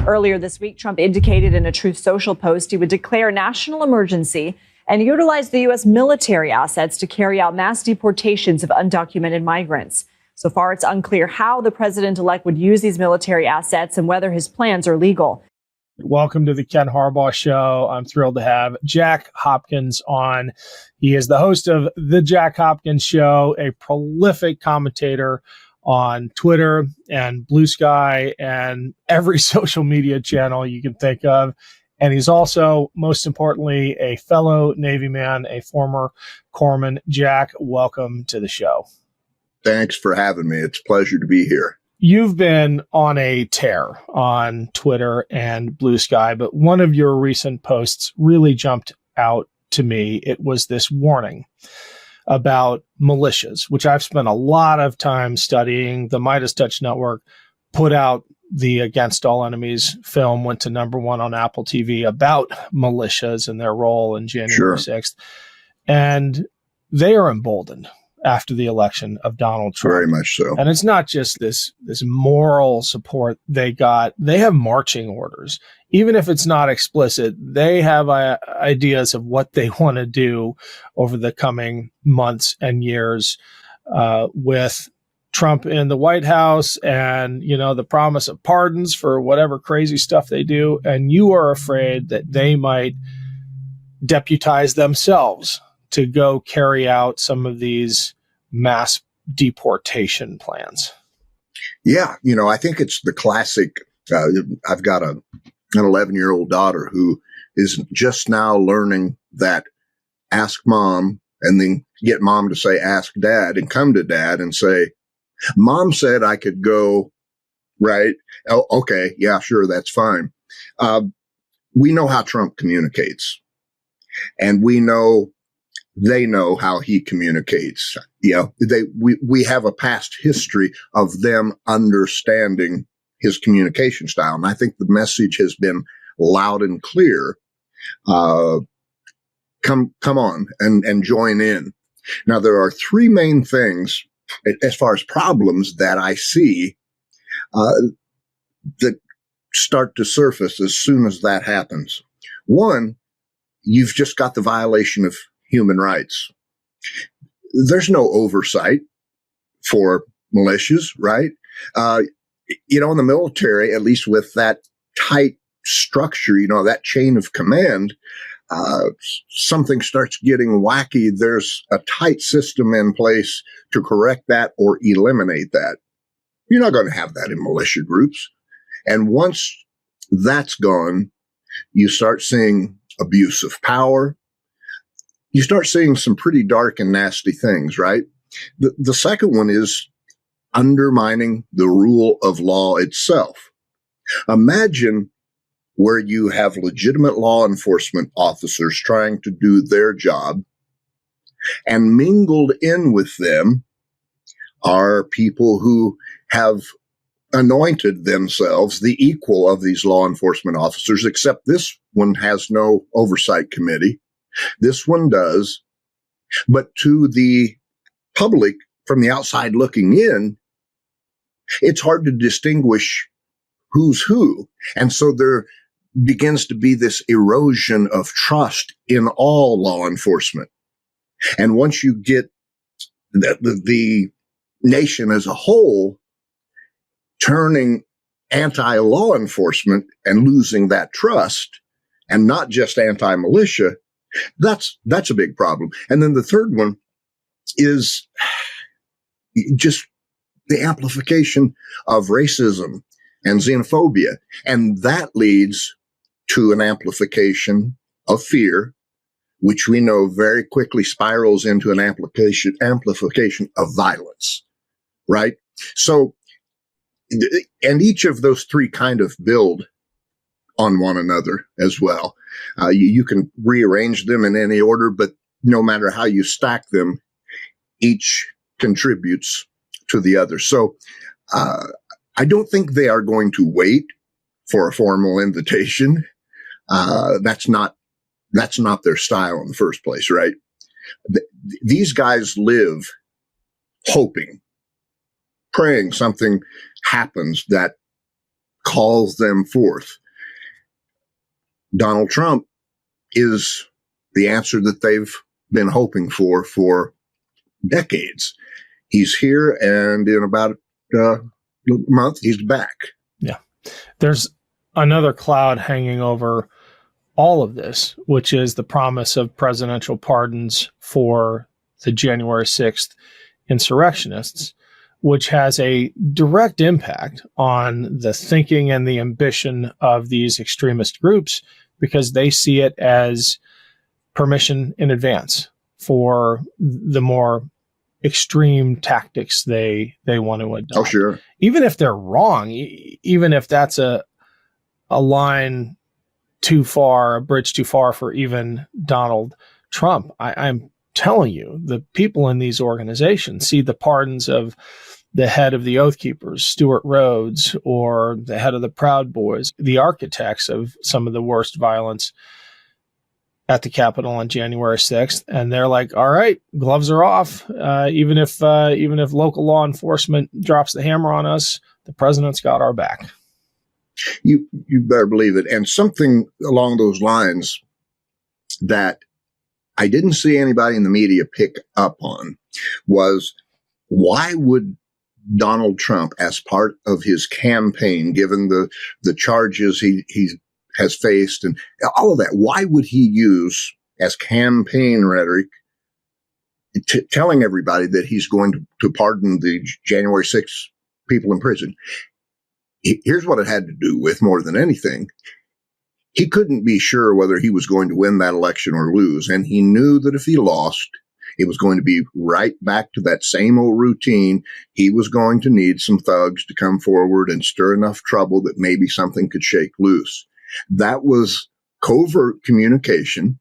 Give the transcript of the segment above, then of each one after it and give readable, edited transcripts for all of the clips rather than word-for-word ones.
Earlier this week, Trump indicated in a Truth Social post he would declare a national emergency and utilize the U.S. military assets to carry out mass deportations of undocumented migrants. So far, it's unclear how the president-elect would use these military assets and whether his plans are legal. Welcome to the Ken Harbaugh Show. I'm thrilled to have Jack Hopkins on. He is the host of The Jack Hopkins Show, a prolific commentator on Twitter and Blue Sky and every social media channel you can think of. And he's also, most importantly, a fellow Navy man, a former corpsman. Jack, welcome to the show. Thanks for having me. It's a pleasure to be here. You've been on a tear on Twitter and Blue Sky, but one of your recent posts really jumped out to me. It was this warning about militias, which I've spent a lot of time studying. The MeidasTouch network put out the Against All Enemies film, went to #1 on Apple TV, about militias and their role in January 6th. And they are emboldened after the election of Donald Trump. Very much so. And it's not just this moral support they got. They have marching orders. Even if it's not explicit, they have ideas of what they want to do over the coming months and years with Trump in the White House and, you know, the promise of pardons for whatever crazy stuff they do. And you are afraid that they might deputize themselves to go carry out some of these mass deportation plans. Yeah. You know, I think it's the classic. I've got an 11-year-old daughter who is just now learning that ask mom and then get mom to say, ask dad, and come to dad and say, mom said I could go, right? Oh, okay. Yeah, sure. That's fine. We know how Trump communicates, and we know they know how he communicates. You know, we have a past history of them understanding his communication style. And I think the message has been loud and clear. Come on and join in. Now, there are three main things as far as problems that I see that start to surface as soon as that happens. One, you've just got the violation of human rights. There's no oversight for militias, right? You know, in the military, at least with that tight structure, you know, that chain of command, something starts getting wacky. There's a tight system in place to correct that or eliminate that. You're not going to have that in militia groups. And once that's gone, you start seeing abuse of power. You start seeing some pretty dark and nasty things, right? The second one is undermining the rule of law itself. Imagine where you have legitimate law enforcement officers trying to do their job, and mingled in with them are people who have anointed themselves the equal of these law enforcement officers, except this one has no oversight committee. This one does. But to the public from the outside looking in, it's hard to distinguish who's who. And so there begins to be this erosion of trust in all law enforcement. And once you get the nation as a whole turning anti-law enforcement and losing that trust, and not just anti-militia, that's a big problem. And then the third one is just the amplification of racism and xenophobia. And that leads to an amplification of fear, which we know very quickly spirals into an amplification of violence, right? So, and each of those three kind of build on one another as well. You can rearrange them in any order, but no matter how you stack them, each contributes to the other. So I don't think they are going to wait for a formal invitation. That's not their style in the first place, right? These guys live hoping, praying something happens that calls them forth. Donald Trump is the answer that they've been hoping for decades. He's here, and in about a month, he's back. Yeah. There's another cloud hanging over all of this, which is the promise of presidential pardons for the January 6th insurrectionists, which has a direct impact on the thinking and the ambition of these extremist groups, because they see it as permission in advance for the more extreme tactics they want to adopt. Oh, sure. Even if they're wrong, even if that's a line too far, a bridge too far for even Donald Trump, I'm telling you, the people in these organizations see the pardons of the head of the Oath Keepers, Stuart Rhodes, or the head of the Proud Boys, the architects of some of the worst violence at the Capitol on January 6th. And they're like, all right, gloves are off. Even if local law enforcement drops the hammer on us, the president's got our back. You better believe it. And something along those lines that I didn't see anybody in the media pick up on was, why would Donald Trump, as part of his campaign, given the charges he has faced and all of that, why would he use as campaign rhetoric telling everybody that he's going to pardon the January 6th people in prison? Here's what it had to do with more than anything. He couldn't be sure whether he was going to win that election or lose. And he knew that if he lost, it was going to be right back to that same old routine. He was going to need some thugs to come forward and stir enough trouble that maybe something could shake loose. That was covert communication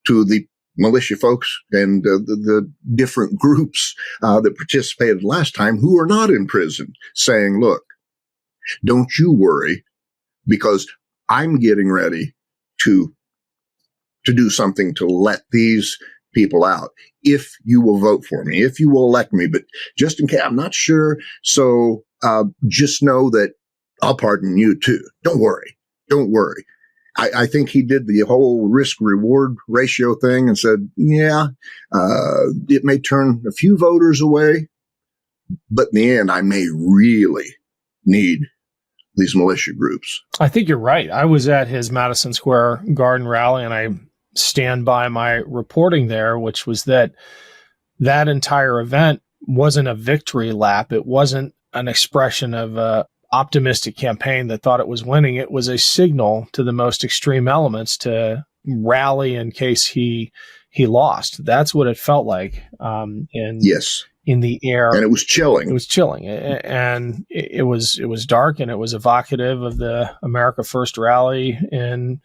to the militia folks and the different groups that participated last time who are not in prison, saying, look, don't you worry, because I'm getting ready to do something to let these people out. If you will vote for me, if you will elect me, but just in case, I'm not sure. So just know that I'll pardon you too. Don't worry. Don't worry. I think he did the whole risk reward ratio thing and said, yeah, it may turn a few voters away, but in the end, I may really need these militia groups. I think you're right. I was at his Madison Square Garden rally, and I stand by my reporting there, which was that entire event wasn't a victory lap. It wasn't an expression of a optimistic campaign that thought it was winning. It was a signal to the most extreme elements to rally in case he lost. That's what it felt like. Yes. In the air. And it was chilling. It was chilling. And it was dark, and it was evocative of the America First rally in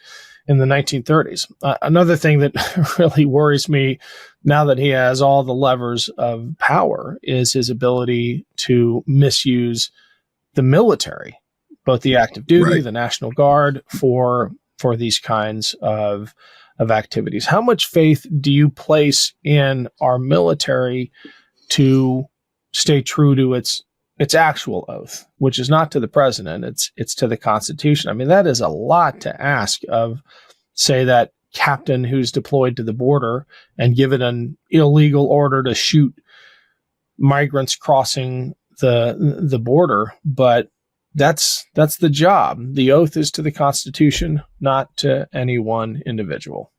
the 1930s. Another thing that really worries me now that he has all the levers of power is his ability to misuse the military, both the active duty, right, the National Guard, for these kinds of activities. How much faith do you place in our military to stay true to its actual oath, which is not to the president, it's to the Constitution? I mean, that is a lot to ask of, say, that captain who's deployed to the border and given an illegal order to shoot migrants crossing the border, but that's the job. The oath is to the Constitution, not to any one individual.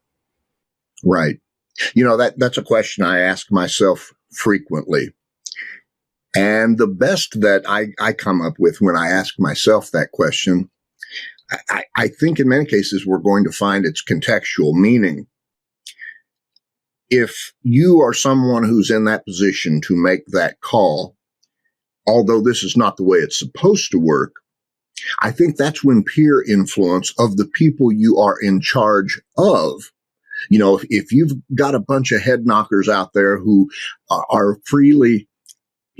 Right. You know, that's a question I ask myself frequently. And the best that I come up with when I ask myself that question, I think in many cases we're going to find its contextual meaning. If you are someone who's in that position to make that call, although this is not the way it's supposed to work, I think that's when peer influence of the people you are in charge of, you know, if you've got a bunch of head knockers out there who are freely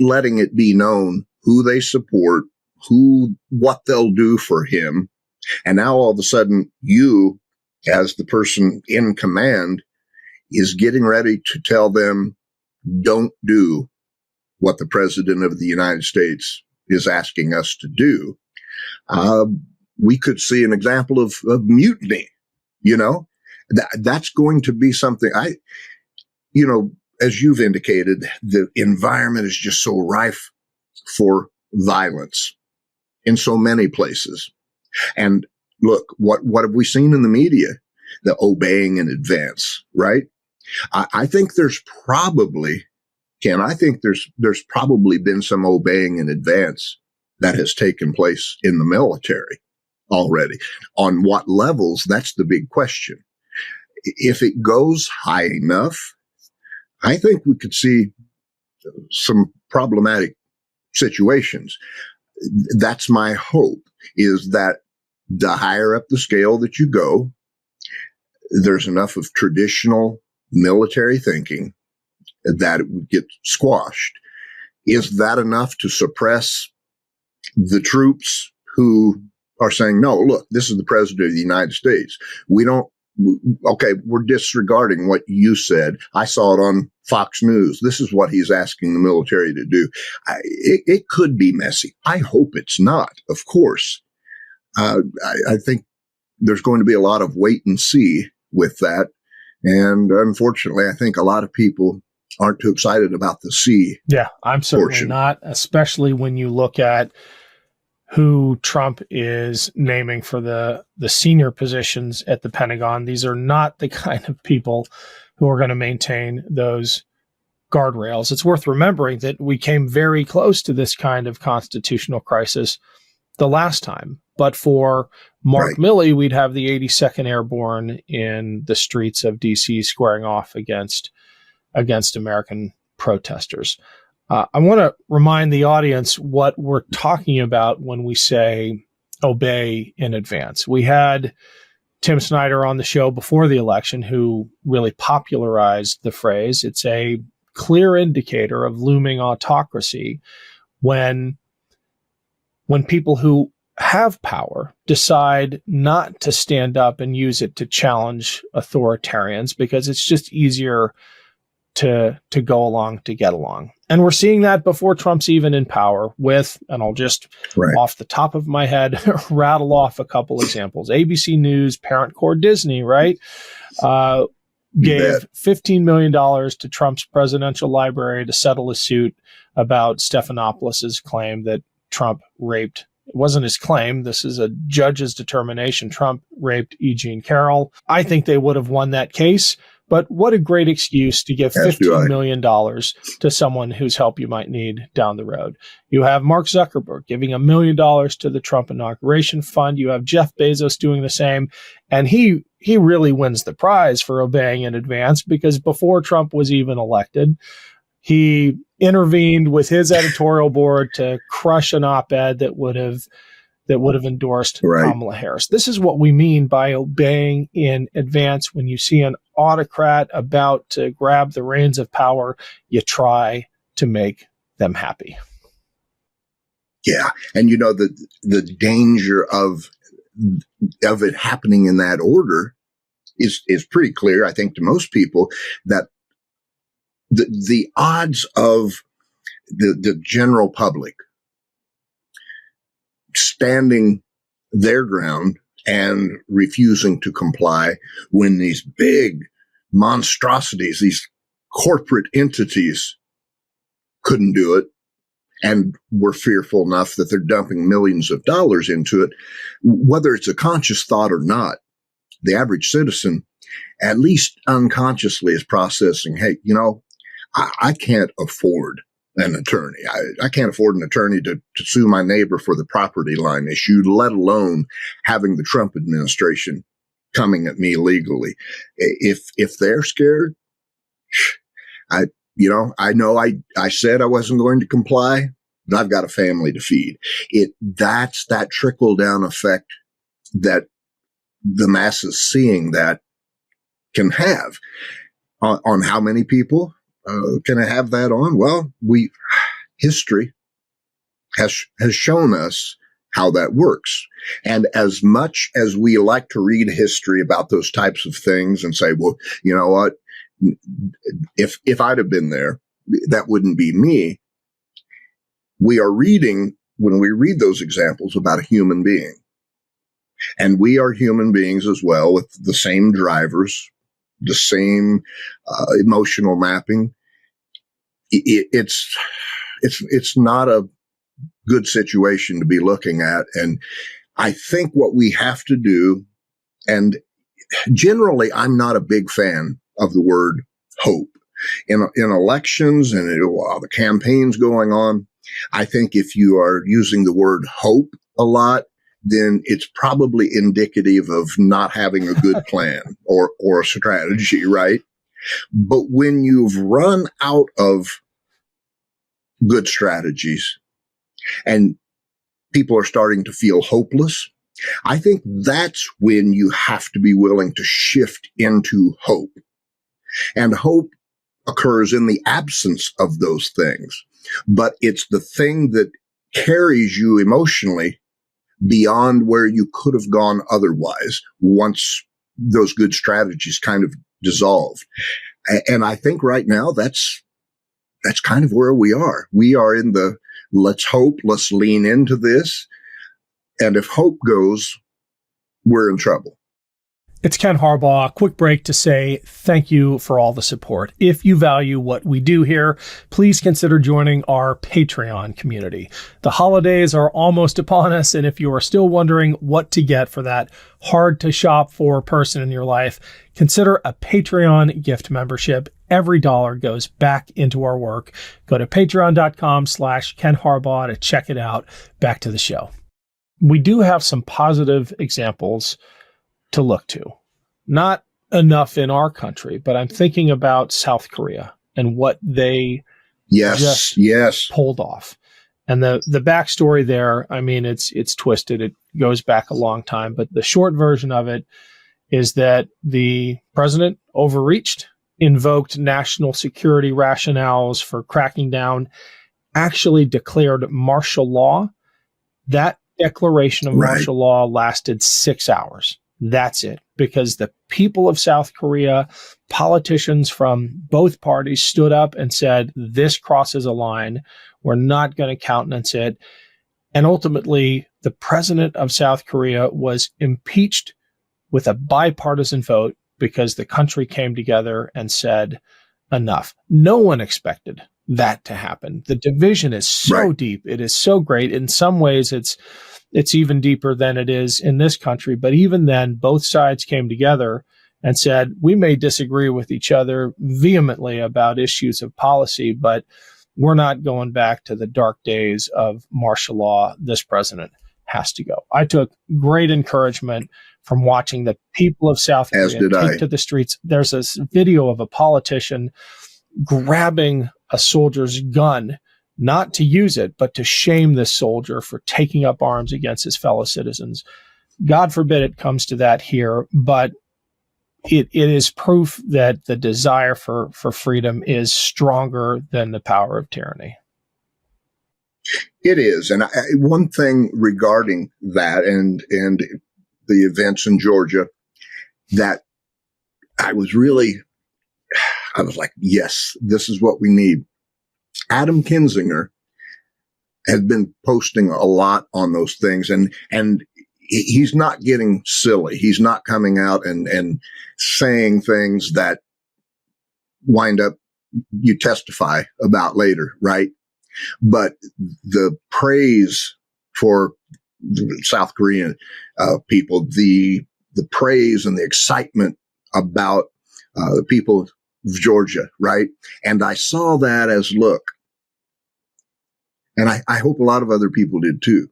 letting it be known who they support, what they'll do for him, and now all of a sudden you, as the person in command, is getting ready to tell them, don't do what the president of the United States is asking us to do. we could see an example of mutiny. That's going to be something as you've indicated, the environment is just so rife for violence in so many places. And look, what have we seen in the media? The obeying in advance, right? I think there's probably, Ken, there's probably been some obeying in advance that has taken place in the military already. On what levels? That's the big question. If it goes high enough, I think we could see some problematic situations. That's my hope, is that the higher up the scale that you go, there's enough of traditional military thinking that it would get squashed. Is that enough to suppress the troops who are saying, no, look, this is the president of the United States. We're disregarding what you said. I saw it on Fox News. This is what he's asking the military to do. It could be messy. I hope it's not, of course. I think there's going to be a lot of wait and see with that. And unfortunately, I think a lot of people aren't too excited about the see. Yeah, I'm certainly not, especially when you look at who Trump is naming for the senior positions at the Pentagon. These are not the kind of people who are going to maintain those guardrails. It's worth remembering that we came very close to this kind of constitutional crisis the last time. But for Mark Milley, we'd have the 82nd Airborne in the streets of D.C. squaring off against American protesters. I want to remind the audience what we're talking about when we say obey in advance. We had Tim Snyder on the show before the election who really popularized the phrase. It's a clear indicator of looming autocracy when people who have power decide not to stand up and use it to challenge authoritarians because it's just easier to go along to get along. And we're seeing that before Trump's even in power with, and I'll just off the top of my head, rattle off a couple examples. ABC News, parent core Disney, right? Gave $15 million to Trump's presidential library to settle a suit about Stephanopoulos' claim that Trump raped. It wasn't his claim. This is a judge's determination. Trump raped E. Jean Carroll. I think they would have won that case. But what a great excuse to give $15 million to someone whose help you might need down the road. You have Mark Zuckerberg giving $1 million to the Trump Inauguration Fund. You have Jeff Bezos doing the same. And he really wins the prize for obeying in advance because before Trump was even elected, he intervened with his editorial board to crush an op-ed that would have endorsed Kamala Harris. This is what we mean by obeying in advance. When you see an autocrat about to grab the reins of power, you try to make them happy. Yeah. And the danger of it happening in that order is pretty clear, I think, to most people, that the odds of the general public standing their ground and refusing to comply when these big monstrosities, these corporate entities couldn't do it and were fearful enough that they're dumping millions of dollars into it, whether it's a conscious thought or not, the average citizen, at least unconsciously, is processing, hey, I can't afford an attorney. I can't afford an attorney to sue my neighbor for the property line issue, let alone having the Trump administration coming at me legally. If they're scared, I know I said I wasn't going to comply, but I've got a family to feed. That's that trickle down effect that the masses seeing that can have on how many people. Can I have that on? Well, history has shown us how that works. And as much as we like to read history about those types of things and say, well, you know what? If I'd have been there, that wouldn't be me. We are reading when we read those examples about a human being, and we are human beings as well, with the same drivers, the same emotional mapping, it's not a good situation to be looking at. And I think what we have to do, and generally I'm not a big fan of the word hope in elections and while the campaign's going on. I think if you are using the word hope a lot, then it's probably indicative of not having a good plan or a strategy, right? But when you've run out of good strategies and people are starting to feel hopeless, I think that's when you have to be willing to shift into hope. And hope occurs in the absence of those things, but it's the thing that carries you emotionally beyond where you could have gone otherwise once those good strategies kind of dissolved. And I think right now that's kind of where we are. We are in the let's hope, let's lean into this. And if hope goes, we're in trouble. It's Ken Harbaugh. Quick break to say thank you for all the support. If you value what we do here, please consider joining our Patreon community. The holidays are almost upon us, and if you are still wondering what to get for that hard to shop for person in your life, consider a Patreon gift membership. Every dollar goes back into our work. Go to patreon.com/Ken Harbaugh to check it out. Back to the show. We do have some positive examples to look to. Not enough in our country, but I'm thinking about South Korea and what they just pulled off. And the backstory there, I mean, it's twisted. It goes back a long time, but the short version of it is that the president overreached, invoked national security rationales for cracking down, actually declared martial law. That declaration of martial law lasted 6 hours. That's it. Because the people of South Korea, politicians from both parties stood up and said, this crosses a line. We're not going to countenance it. And ultimately, the president of South Korea was impeached with a bipartisan vote because the country came together and said, enough. No one expected that to happen. The division is so deep. It is so great. In some ways, it's even deeper than it is in this country. But even then, both sides came together and said, we may disagree with each other vehemently about issues of policy, but we're not going back to the dark days of martial law. This president has to go. I took great encouragement from watching the people of South Korea take to the streets. There's this video of a politician grabbing a soldier's gun, not to use it, but to shame this soldier for taking up arms against his fellow citizens. God forbid it comes to that here, but it is proof that the desire for freedom is stronger than the power of tyranny. It is. And one thing regarding that and the events in Georgia that I was like, yes, this is what we need. Adam Kinzinger has been posting a lot on those things, and he's not getting silly. He's not coming out and saying things that wind up you testify about later, right? But the praise for the South Korean people, the praise and the excitement about the people of Georgia, right? And I saw that as, look, and I hope a lot of other people did too.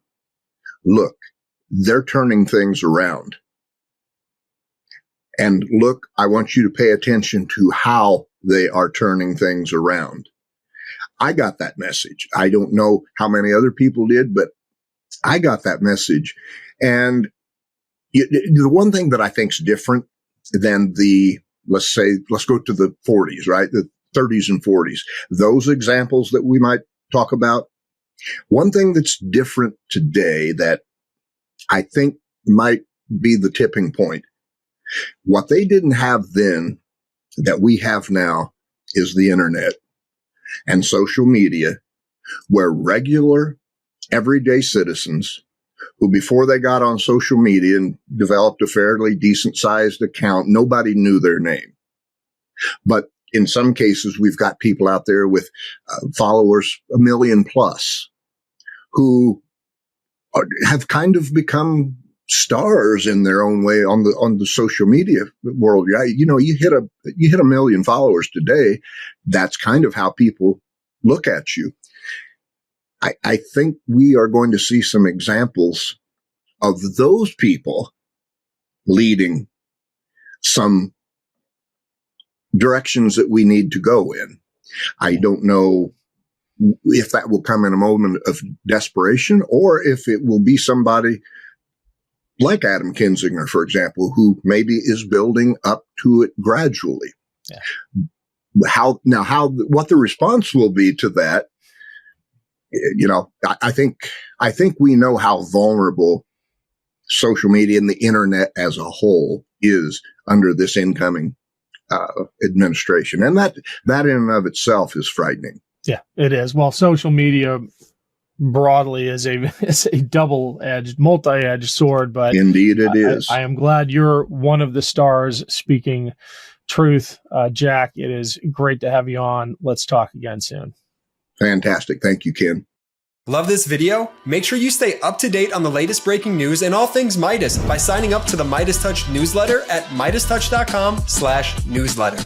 Look, they're turning things around. And look, I want you to pay attention to how they are turning things around. I got that message. I don't know how many other people did, but I got that message. And the one thing that I think is different than let's go to the 40s, right? The 30s and 40s, those examples that we might talk about. One thing that's different today that I think might be the tipping point, what they didn't have then that we have now is the internet and social media, where regular everyday citizens who, before they got on social media and developed a fairly decent sized account, nobody knew their name. But in some cases, we've got people out there with followers 1 million plus who have kind of become stars in their own way on the social media world. You know, you hit 1 million followers today. That's kind of how people look at you. I think we are going to see some examples of those people leading some directions that we need to go in. I don't know if that will come in a moment of desperation or if it will be somebody like Adam Kinzinger, for example, who maybe is building up to it gradually. Yeah. What the response will be to that, you know, I think we know how vulnerable social media and the internet as a whole is under this incoming administration. And that in and of itself is frightening. Yeah, it is. Well, social media broadly is a double-edged, multi-edged sword, but indeed it is. I am glad you're one of the stars speaking truth. Jack, it is great to have you on. Let's talk again soon. Fantastic. Thank you, Ken. Love this video? Make sure you stay up to date on the latest breaking news and all things Midas by signing up to the MeidasTouch newsletter at MeidasTouch.com/newsletter.